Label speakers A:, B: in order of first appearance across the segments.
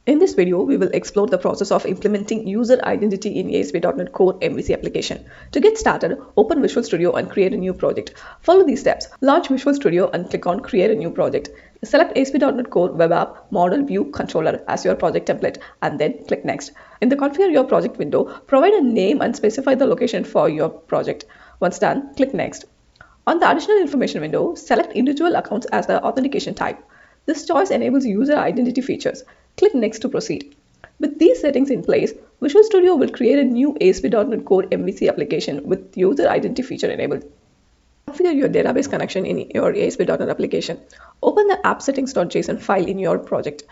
A: In this video, we will explore the process of implementing user identity in ASP.NET Core MVC application. To get started, open Visual Studio and create a new project. Follow these steps. Launch Visual Studio and click on Create a New Project. Select ASP.NET Core Web App Model View Controller as your project template and then click Next. In the Configure Your Project window, provide a name and specify the location for your project. Once done, click Next. On the Additional Information window, select Individual Accounts as the authentication type. This choice enables user identity features. Click Next to proceed. With these settings in place, Visual Studio will create a new ASP.NET Core MVC application with user identity feature enabled. Configure your database connection in your ASP.NET application. Open the app-settings.json file in your project.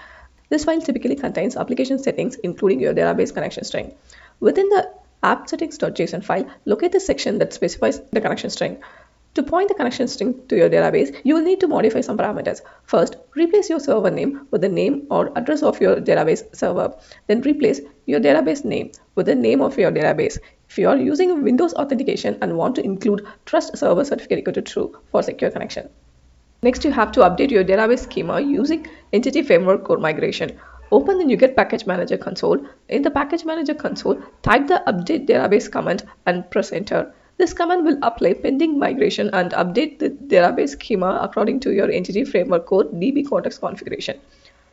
A: This file typically contains application settings, including your database connection string. Within the app-settings.json file, locate the section that specifies the connection string. To point the connection string to your database, you will need to modify some parameters. First, replace your server name with the name or address of your database server. Then replace your database name with the name of your database. If you are using Windows authentication and want to include trust server certificate equal to true for secure connection. Next, you have to update your database schema using Entity Framework Core Migration. Open the NuGet Package Manager console. In the Package Manager console, type the update database command and press enter. This command will apply pending migration and update the database schema according to your Entity Framework Core DB context configuration.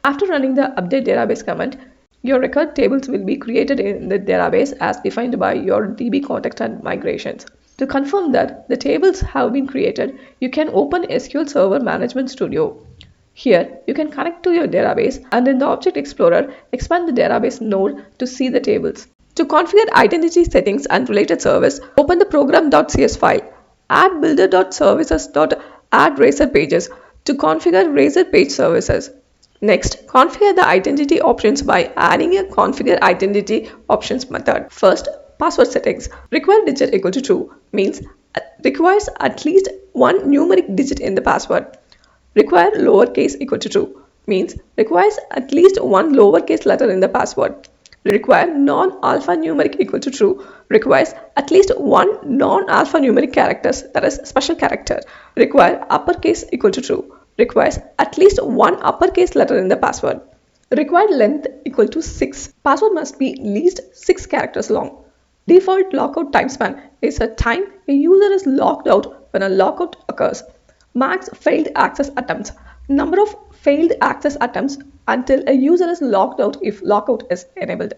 A: After running the update database command, your record tables will be created in the database as defined by your DB context and migrations. To confirm that the tables have been created, you can open SQL Server Management Studio. Here, you can connect to your database and in the Object Explorer, expand the database node to see the tables. To configure identity settings and related service, open the program.cs file. Add builder.services.add Razor pages to configure Razor page services. Next, configure the identity options by adding a configure identity options method. First, password settings. Require digit equal to true means requires at least one numeric digit in the password. Require lowercase equal to true means requires at least one lowercase letter in the password. Require non-alphanumeric equal to true requires at least one non-alphanumeric characters, that is special character. Require uppercase equal to true requires at least one uppercase letter in the password. Required length equal to 6. Password must be at least 6 characters long. Default lockout time span is a time a user is locked out when a lockout occurs. Max failed access attempts. Number of failed access attempts until a user is locked out if lockout is enabled.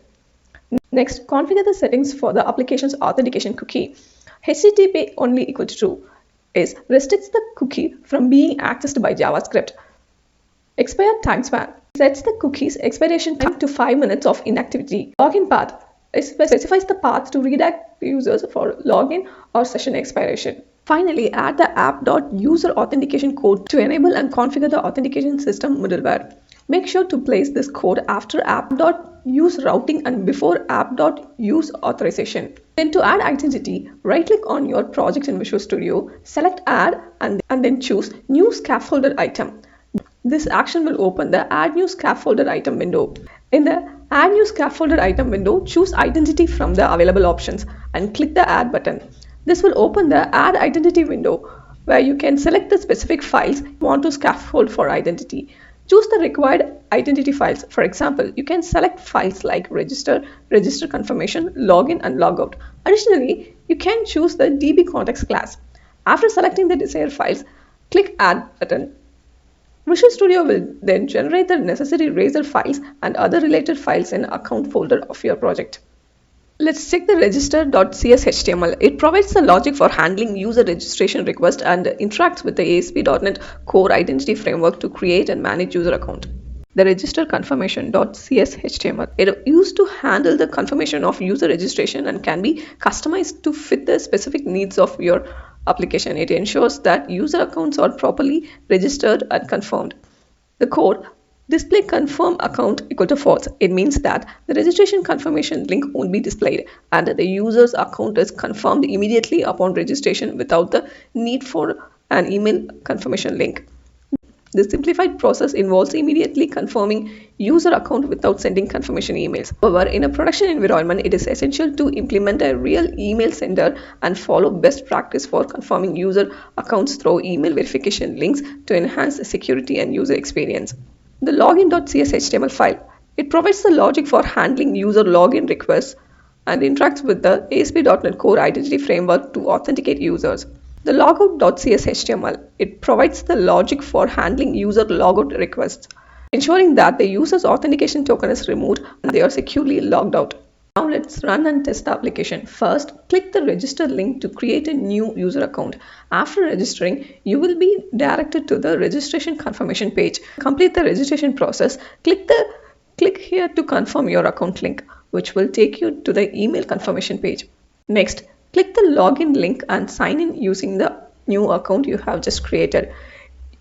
A: Next, configure the settings for the application's authentication cookie. HTTP only equal to true is restricts the cookie from being accessed by JavaScript. Expired time span sets the cookie's expiration time to 5 minutes of inactivity. Login path specifies the path to redirect users for login or session expiration. Finally, add the app.user authentication code to enable and configure the authentication system middleware. Make sure to place this code after app.use routing and before app.use authorization. Then to add identity, right-click on your project in Visual Studio, select Add and then choose New Scaffolded Item. This action will open the Add New Scaffolded Item window. In the Add New Scaffolded Item window, choose Identity from the available options and click the Add button. This will open the Add Identity window where you can select the specific files you want to scaffold for identity. Choose the required identity files. For example, you can select files like register, register confirmation, login, and logout. Additionally, you can choose the DB context class. After selecting the desired files, click Add button. Visual Studio will then generate the necessary Razor files and other related files in account folder of your project. Let's check the register.cs HTML. It provides the logic for handling user registration requests and interacts with the ASP.NET Core Identity Framework to create and manage user account. The register confirmation.cs HTML. It is used to handle the confirmation of user registration and can be customized to fit the specific needs of your application. It ensures that user accounts are properly registered and confirmed. The code display confirm account equal to false. It means that the registration confirmation link won't be displayed and the user's account is confirmed immediately upon registration without the need for an email confirmation link. This simplified process involves immediately confirming user account without sending confirmation emails. However, in a production environment, it is essential to implement a real email sender and follow best practice for confirming user accounts through email verification links to enhance the security and user experience. The login.cs HTML file It provides the logic for handling user login requests and interacts with the ASP.NET Core Identity Framework to authenticate users. The logout.cs HTML. It provides the logic for handling user logout requests, ensuring that the user's authentication token is removed and they are securely logged out. Now let's run and test the application. First, click the register link to create a new user account. After registering, you will be directed to the registration confirmation page. Complete the registration process. Click here to confirm your account link, which will take you to the email confirmation page. Next, click the login link and sign in using the new account you have just created.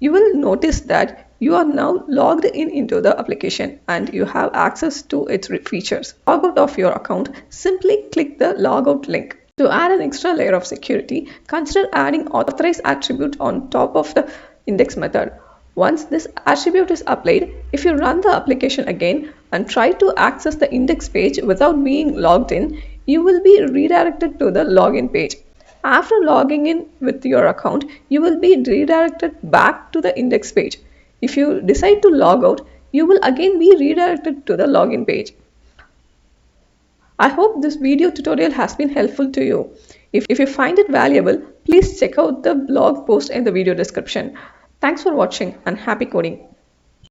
A: You will notice that you are now logged in into the application and you have access to its features. Log out of your account, simply click the logout link. To add an extra layer of security, consider adding authorize attribute on top of the index method. Once this attribute is applied, if you run the application again and try to access the index page without being logged in, you will be redirected to the login page. After logging in with your account, you will be redirected back to the index page. If you decide to log out, you will again be redirected to the login page. I hope this video tutorial has been helpful to you. If you find it valuable, please check out the blog post in the video description. Thanks for watching and happy coding.